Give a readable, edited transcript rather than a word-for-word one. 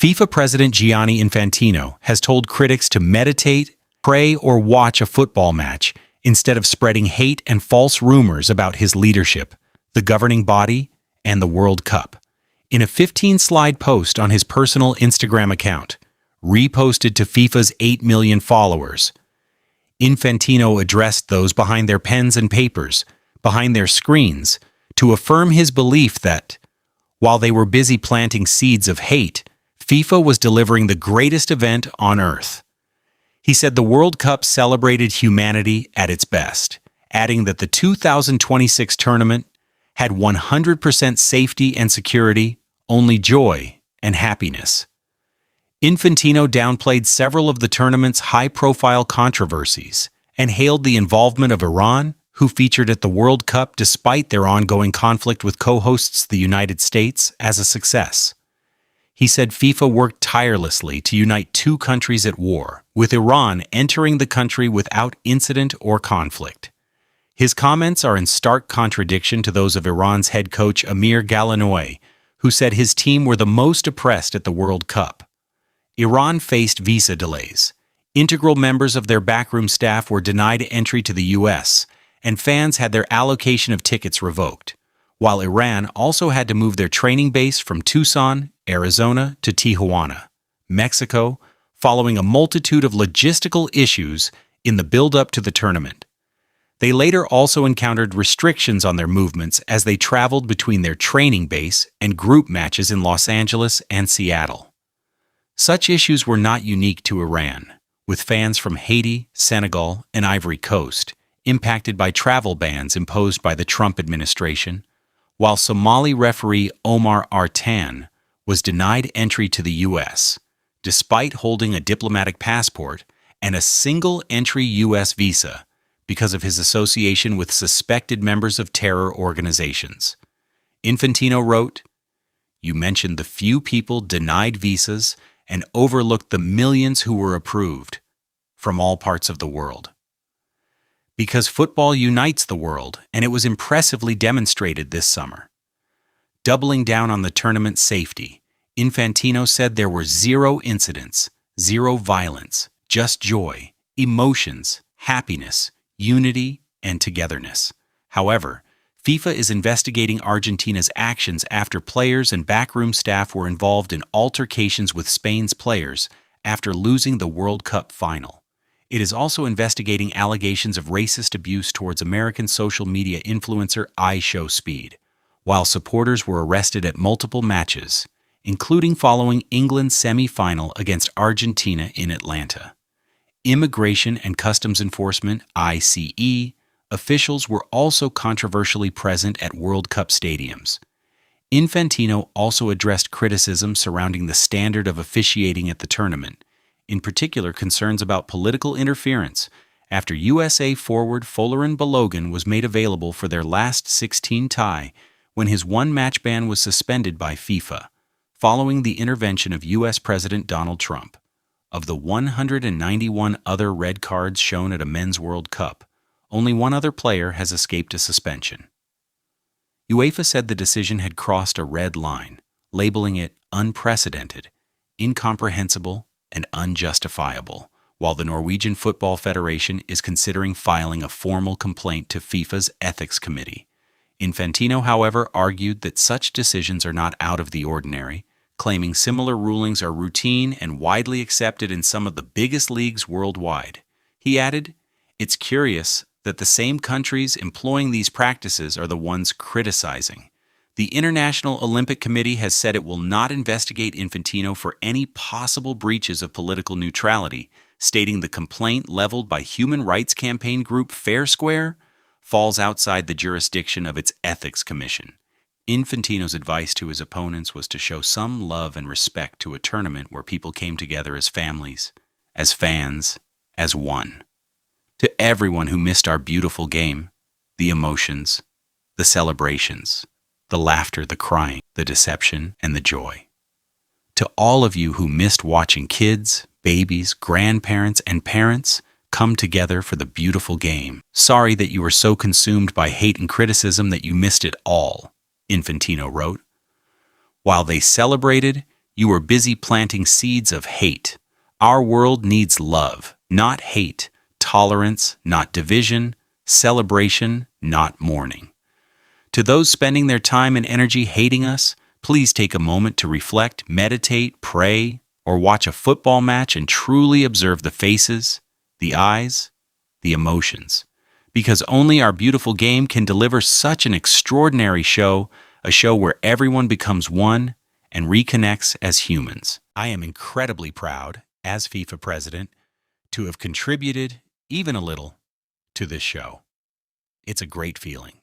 FIFA president Gianni Infantino has told critics to meditate, pray, or watch a football match instead of spreading hate and false rumors about his leadership, the governing body, and the World Cup. In a 15-slide post on his personal Instagram account, reposted to FIFA's 8 million followers, Infantino addressed those behind their pens and papers, behind their screens, to affirm his belief that, while they were busy planting seeds of hate, FIFA was delivering the greatest event on earth. He said the World Cup celebrated humanity at its best, adding that the 2026 tournament had 100% safety and security, only joy and happiness. Infantino downplayed several of the tournament's high-profile controversies and hailed the involvement of Iran, who featured at the World Cup despite their ongoing conflict with co-hosts the United States, as a success. He said FIFA worked tirelessly to unite two countries at war, with Iran entering the country without incident or conflict. His comments are in stark contradiction to those of Iran's head coach Amir Galanoy, who said his team were the most oppressed at the World Cup. Iran faced visa delays. Integral members of their backroom staff were denied entry to the U.S., and fans had their allocation of tickets revoked, while Iran also had to move their training base from Tucson, Arizona, to Tijuana, Mexico, following a multitude of logistical issues in the build-up to the tournament. They later also encountered restrictions on their movements as they traveled between their training base and group matches in Los Angeles and Seattle. Such issues were not unique to Iran, with fans from Haiti, Senegal, and Ivory Coast impacted by travel bans imposed by the Trump administration, while Somali referee Omar Artan was denied entry to the U.S., despite holding a diplomatic passport and a single-entry U.S. visa because of his association with suspected members of terror organizations. Infantino wrote, "You mentioned the few people denied visas and overlooked the millions who were approved from all parts of the world. Because football unites the world, and it was impressively demonstrated this summer." Doubling down on the tournament's safety, Infantino said there were 0 incidents, 0 violence, just joy, emotions, happiness, unity, and togetherness. However, FIFA is investigating Argentina's actions after players and backroom staff were involved in altercations with Spain's players after losing the World Cup final. It is also investigating allegations of racist abuse towards American social media influencer iShowSpeed, while supporters were arrested at multiple matches, including following England's semi-final against Argentina in Atlanta. Immigration and Customs Enforcement (ICE) officials were also controversially present at World Cup stadiums. Infantino also addressed criticism surrounding the standard of officiating at the tournament, in particular concerns about political interference, after USA forward Folarin Balogun was made available for their last 16 tie when his one-match ban was suspended by FIFA, following the intervention of U.S. President Donald Trump. Of the 191 other red cards shown at a men's World Cup, only one other player has escaped a suspension. UEFA said the decision had crossed a red line, labeling it unprecedented, incomprehensible, and unjustifiable, while the Norwegian Football Federation is considering filing a formal complaint to FIFA's Ethics Committee. Infantino, however, argued that such decisions are not out of the ordinary, claiming similar rulings are routine and widely accepted in some of the biggest leagues worldwide. He added, "It's curious that the same countries employing these practices are the ones criticizing. The International Olympic Committee has said it will not investigate Infantino for any possible breaches of political neutrality, stating the complaint leveled by human rights campaign group Fair Square falls outside the jurisdiction of its Ethics Commission." Infantino's advice to his opponents was to show some love and respect to a tournament where people came together as families, as fans, as one. To everyone who missed our beautiful game, the emotions, the celebrations, the laughter, the crying, the deception, and the joy. To all of you who missed watching kids, babies, grandparents, and parents come together for the beautiful game, sorry that you were so consumed by hate and criticism that you missed it all, Infantino wrote. While they celebrated, you are busy planting seeds of hate. Our world needs love, not hate, tolerance, not division, celebration, not mourning. To those spending their time and energy hating us, please take a moment to reflect, meditate, pray, or watch a football match and truly observe the faces, the eyes, the emotions. Because only our beautiful game can deliver such an extraordinary show, a show where everyone becomes one and reconnects as humans. I am incredibly proud, as FIFA president, to have contributed, even a little, to this show. It's a great feeling.